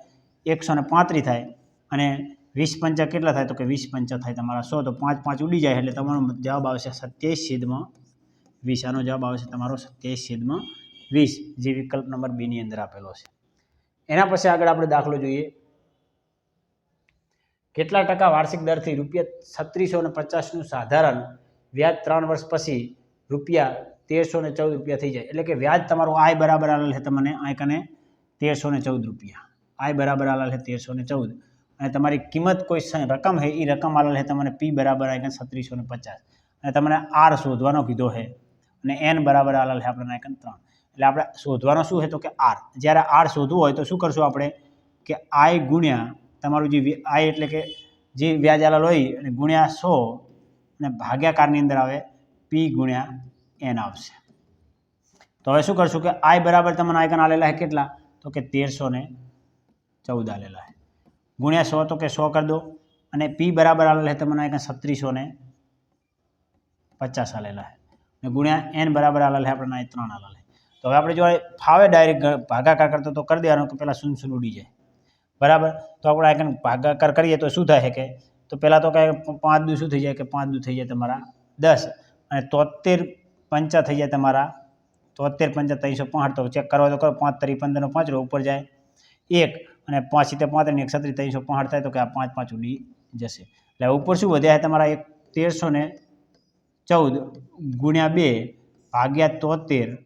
135 થાય અને 20 પંચા કેટલા થાય તો કે 20 પંચા થાય તમારા 100 તો 5 5 ઉડી જાય એટલે તમારો જવાબ આવશે 27/20 આનો જવાબ આવશે તમારો 27/20 જે વિકલ્પ નંબર બી ની અંદર આપેલો છે એના પછી આગળ આપણે દાખલો જોઈએ કેટલા ટકા વાર્ષિક દરથી ₹3650 નું સાધારણ વ્યાજ 3 વર્ષ પછી ₹1314 થઈ જાય એટલે કે વ્યાજ તમારું આય બરાબર આલેલ છે તમને આય કને ₹1314 આય બરાબર આલેલ છે 1314 અને તમારી કિંમત કોઈ રકમ છે એ રકમ આલેલ છે તમને પી બરાબર આય કને 3650 અને તમને આર શોધવાનો કીધો છે અને એન બરાબર આલેલ છે આપણે આય કને 3 એટલે આપણે શોધવાનો શું છે તો કે આર જ્યારે આર શોધવું હોય તો શું કરશું આપણે કે આય ગુણ્યા તમારું જે આય એટલે કે જે વ્યાજ આલેલ હોય અને ગુણ્યા 100 અને ભાગાકારની અંદર આવે પી ગુણ્યા એન આવશે તો હવે શું કરશું કે આય બરાબર તમને આયકન આલેલા છે કેટલા તો કે 1314 આલેલા છે ગુણ્યા 100 તો કે 100 કરી દો અને પી બરાબર આલેલા છે તમને આયકન 3650 આલેલા છે અને ગુણ્યા એન બરાબર આલેલા છે આપણે 3 આલેલા છે તો હવે આપણે જો ફાવે ડાયરેક્ટ ભાગાકાર કરતો તો કરી દેવાનો કે પહેલાં 0 0 ઉડી જાય બરાબર તો આપણે આયકન ભાગાકાર કરીએ તો શું થાય કે તો પહેલાં તો કાંઈ 5 દુ શું થઈ જાય કે 5 દુ થઈ જાય તમારા 10 અને 73 પંચા થઈ જાય તમારા 73 પંચા 365 તો ચેક કરવા તો કરો 5 તરી 15 5 ઉપર જાય 1 અને 5 સીતે 35 1 37 365 થાય તો કે આ 5 5 ઉડી જશે એટલે ઉપર શું વધ્યા તમારા 1314 ગુણ્યા 2 ભાગ્યા 73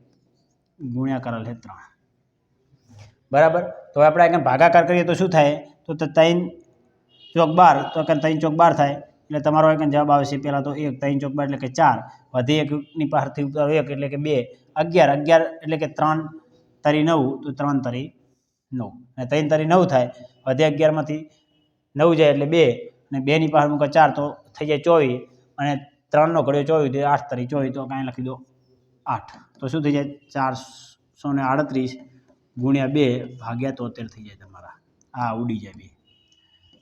ગુણ્યા કરેલ છે 3 બરાબર તો આપણે આગળ ભાગાકાર કરીએ તો શું થાય તો 3 ચોક 12 તો કે 3 ચોક 12 થાય એટલે તમારો આગળ જવાબ આવશે પહેલાં તો 1 3 ચોક 12 એટલે કે 4 વધી 1 ની પાસેથી ઉતારો 1 એટલે કે 2 11 એટલે કે 3 તરી 9 તો 3 તરી 9 અને 3 તરી 9 થાય વધી 11 માંથી 9 જાય એટલે 2 અને 2 ની પાસે મૂકો 4 તો થઈ જાય 24 અને 3 નો ઘડિયો 24 તો 8 તરી 24 તો કાંઈ લખી દો 8 તો શું થઈ જાય 438 ગુણ્યા 2 ભાગ્યા 73 થઈ જાય તમારા આ ઉડી જાય 2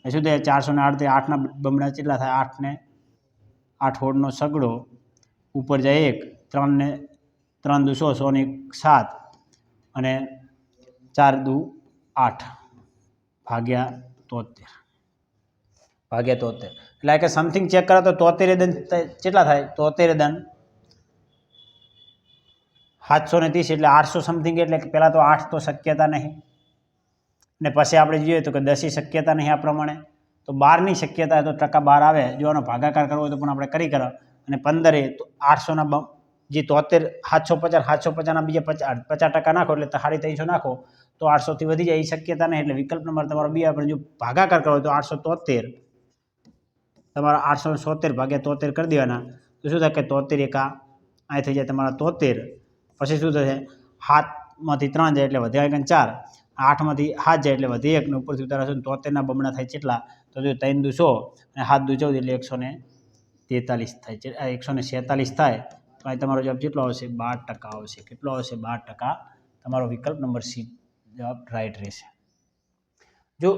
એ શું થાય 438 8ના બમણા કેટલા થાય 8 ને 8 હોડનો સગડો ઉપર જાય 1 3 ને 3 દુ 100 100 ને 7 અને 4 દુ 8 ભાગ્યા 73 એટલે કે સમથિંગ ચેક કરો તો 73 દન કેટલા થાય 73 દન 730 એટલે 800 સમથિંગ એટલે કે પહેલાં તો 8 તો શક્યતા નહીં ને પછી આપણે જોઈએ તો કે 10 શક્યતા નહીં આ પ્રમાણે તો 12ની શક્યતા તો ટકા 12 આવે જો આનો ભાગાકાર કરવો હોય તો પણ આપણે કરી કરો અને 15 તો 800ના જે 73 750 ના બીજા 50% નાખો એટલે 350 નાખો તો 800 થી વધી જાય એ શક્યતા નહીં એટલે વિકલ્પ નંબર તમારો બી આપણે જો ભાગાકાર કરવો હોય તો 873 તમારા 870 ભાગ્યા 73 કરી દેવાના તો શું થાય કે 73 એકા આ થઈ જાય તમારા 73 પછી શું થશે 7માંથી 3 જાય એટલે વધ્યા 4 8માંથી 7 જાય એટલે વધી 1 ને ઉપરથી ઉતારશો 73ના બમણા થાય કેટલા તો જો 3 દુ 100 અને 7 દુ 14 એટલે 143 થાય છે 147 થાય તો અહીં તમારો જવાબ કેટલો આવશે 12% આવશે કેટલો આવશે 12% તમારો વિકલ્પ નંબર સી જવાબ રાઈટ રહેશે જો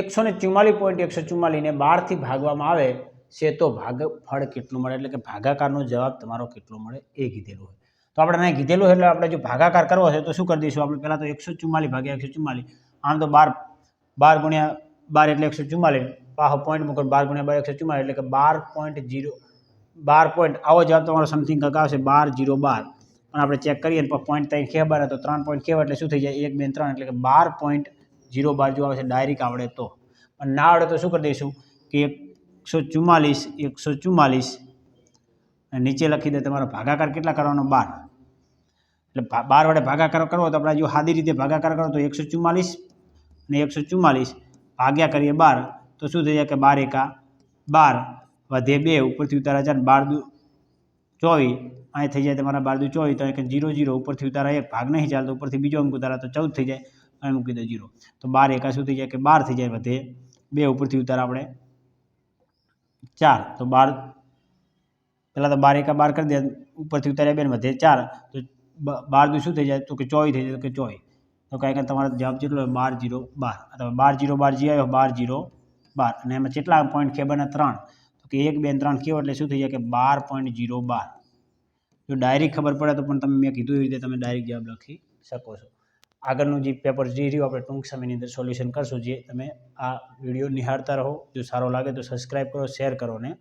144.144 ને 12 થી ભાગવામાં આવે છે તો ભાગફળ કેટલું મળે એટલે કે ભાગાકારનો જવાબ તમારો કેટલો મળે એ કીધેલું હોય તો આપણે અહીં કીધેલું એટલે આપણે જો ભાગાકાર કરવો છે તો શું કરી દઈશું આપણે પહેલાં તો 144 ભાગ્યા 144 આમ તો 12 ગુણ્યા 12 એટલે 144 પાછો પોઈન્ટ મૂકો 12 ગુણ્યા 12 144 એટલે કે 12 પોઈન્ટ આવો જવાબ તમારો સમથિંગ કંઈક આવશે 12 પણ આપણે ચેક કરીએ તો પોઈન્ટ 3 ખેવા તો 3 પોઈન્ટ ખેવા એટલે શું થઈ જાય 1 2 3 એટલે કે 12.012 જો આવશે ડાયરેક્ટ આવડે તો અને ના આવડે તો શું કરી દઈશું કે 144 અને નીચે લખી દે તમારો ભાગાકાર કેટલા કરવાનો 12 એટલે 12 વડે ભાગાકાર કરવો તો આપણે જો સાદી રીતે ભાગાકાર કરો તો 144 અને 144 ભાગ્યા કરીએ 12 તો શું થઈ જાય કે 12 એકા 12 વધે 2 ઉપરથી ઉતારા 4 12 દુ 24 અહીં થઈ જાય તમારા 12 દુ 24 તો એક 0 0 ઉપરથી ઉતારા 1 ભાગ નહીં ચાલતો ઉપરથી બીજો અંક ઉતારા તો 14 થઈ જાય અહીં મૂકી દો 0 તો 12 એકા શું થઈ જાય કે 12 થઈ જાય વધે 2 ઉપરથી ઉતારા આપણે 4 તો 12 પહેલાં તો 12 એકા 12 કરી દે ઉપરથી ઉતાર્યા 2 વધે 4 તો 12 દુ શું થઈ જાય તો કે 24 થઈ જાય તો કે 24 તો કાંઈ તમારો જવાબ કેટલો 12 0 12 અથવા 12 0 12 જે આવ્યો 12 0 12 અને એમાં કેટલા પોઈન્ટ ખેબાના 3 તો કે 1 2 3 કેવો એટલે શું થઈ જાય કે 12.012 જો ડાયરેક્ટ ખબર પડે તો પણ તમે મેં કીધું એવી રીતે તમે ડાયરેક્ટ જવાબ લખી શકો છો આગળનું જે પેપર જે રહ્યું આપણે ટૂંક સમયની અંદર સોલ્યુશન કરશું. જે તમે આ વિડીયો નિહાળતા રહો. જો સારો લાગે તો સબસ્ક્રાઈબ કરો, શેર કરો ને